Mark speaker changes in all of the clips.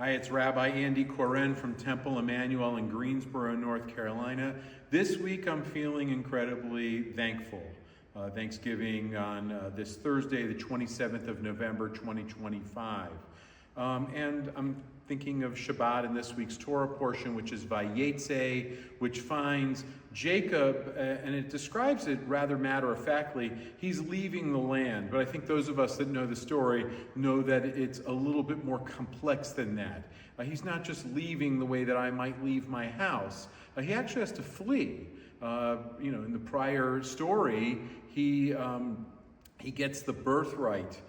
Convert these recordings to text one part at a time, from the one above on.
Speaker 1: Hi, it's Rabbi Andy from Temple Emmanuel in Greensboro, North Carolina. This week I'm feeling incredibly thankful. Thanksgiving on this Thursday, the 27th of November, 2025. And I'm thinking of Shabbat in this week's Torah portion, which is Vayetzei, which finds Jacob, and it describes it rather matter-of-factly. He's leaving the land, but I think those of us that know the story know that it's a little bit more complex than that. He's not just leaving the way that I might leave my house. He actually has to flee. In the prior story, he gets the birthright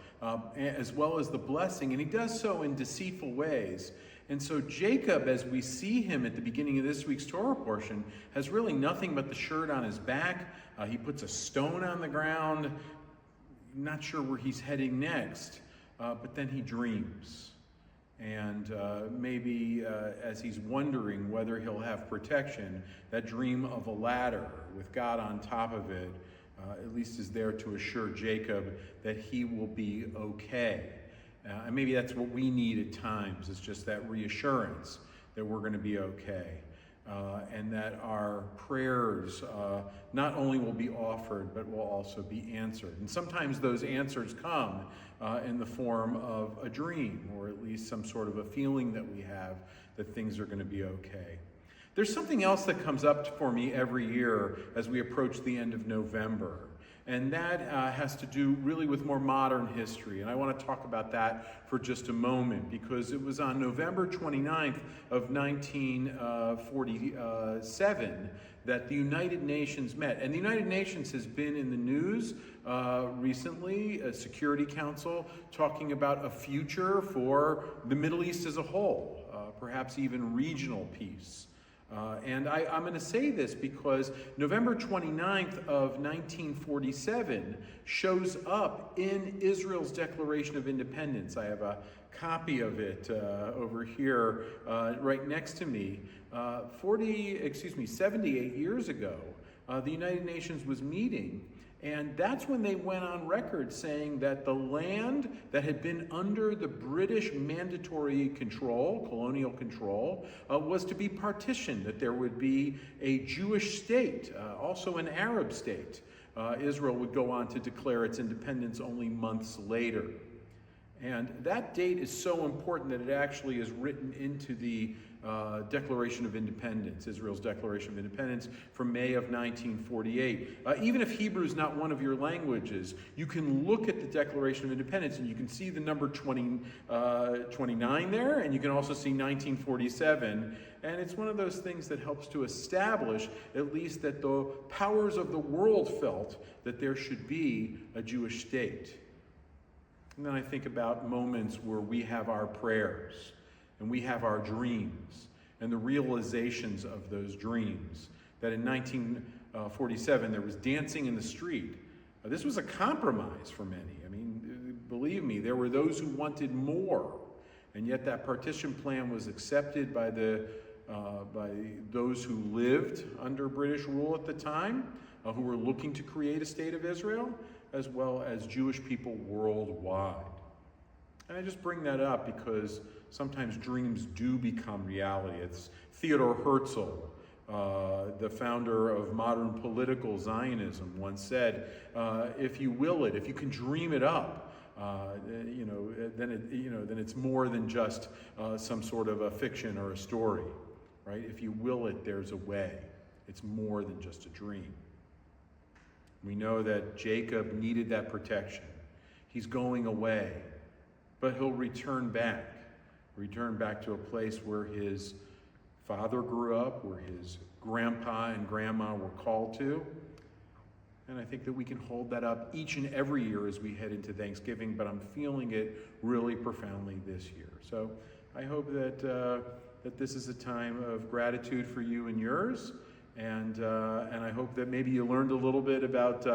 Speaker 1: as well as the blessing, and he does so in deceitful ways. And so Jacob, as we see him at the beginning of this week's Torah portion, has really nothing but the shirt on his back. He puts a stone on the ground, not sure where he's heading next, but then he dreams. And maybe as he's wondering whether he'll have protection, that dream of a ladder with God on top of it at least is there to assure Jacob that he will be okay. And maybe that's what we need at times, is just that reassurance that we're going to be okay. And that our prayers not only will be offered, but will also be answered. And sometimes those answers come in the form of a dream, or at least some sort of a feeling that we have that things are going to be okay. There's something else that comes up for me every year as we approach the end of November. And that has to do really with more modern history. And I want to talk about that for just a moment, because it was on November 29th of 1947 that the United Nations met. And the United Nations has been in the news recently, a Security Council, talking about a future for the Middle East as a whole, perhaps even regional peace. And I'm going to say this because November 29th of 1947 shows up in Israel's Declaration of Independence. I have a copy of it over here right next to me. 78 years ago, the United Nations was meeting. And that's when they went on record saying that the land that had been under the British mandatory control, colonial control, was to be partitioned, that there would be a Jewish state, also an Arab state. Israel would go on to declare its independence only months later. And that date is so important that it actually is written into the Declaration of Independence, Israel's Declaration of Independence from May of 1948. Even if Hebrew is not one of your languages, you can look at the Declaration of Independence and you can see the number 29 there, and you can also see 1947. And it's one of those things that helps to establish at least that the powers of the world felt that there should be a Jewish state. And then I think about moments where we have our prayers and we have our dreams and the realizations of those dreams. That in 1947 there was dancing in the street. This was a compromise for many. I mean, believe me, there were those who wanted more. And yet that partition plan was accepted by those who lived under British rule at the time, who were looking to create a state of Israel, as well as Jewish people worldwide. And I just bring that up because sometimes dreams do become reality. It's Theodor Herzl, the founder of modern political Zionism, once said, if you will it, if you can dream it up, then it's more than just some sort of a fiction or a story, right? If you will it, there's a way. It's more than just a dream. We know that Jacob needed that protection. He's going away, but he'll return back to a place where his father grew up, where his grandpa and grandma were called to. And I think that we can hold that up each and every year as we head into Thanksgiving, but I'm feeling it really profoundly this year. So I hope that this is a time of gratitude for you and yours. And I hope that maybe you learned a little bit about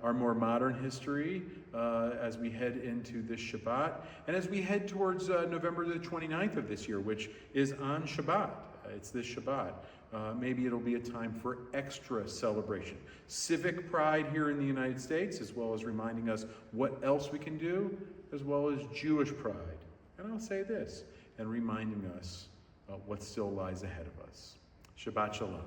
Speaker 1: our more modern history as we head into this Shabbat, and as we head towards November the 29th of this year, which is on Shabbat. It's this Shabbat. Maybe it'll be a time for extra celebration. Civic pride here in the United States, as well as reminding us what else we can do, as well as Jewish pride. And I'll say this, and reminding us what still lies ahead of us. Shabbat Shalom.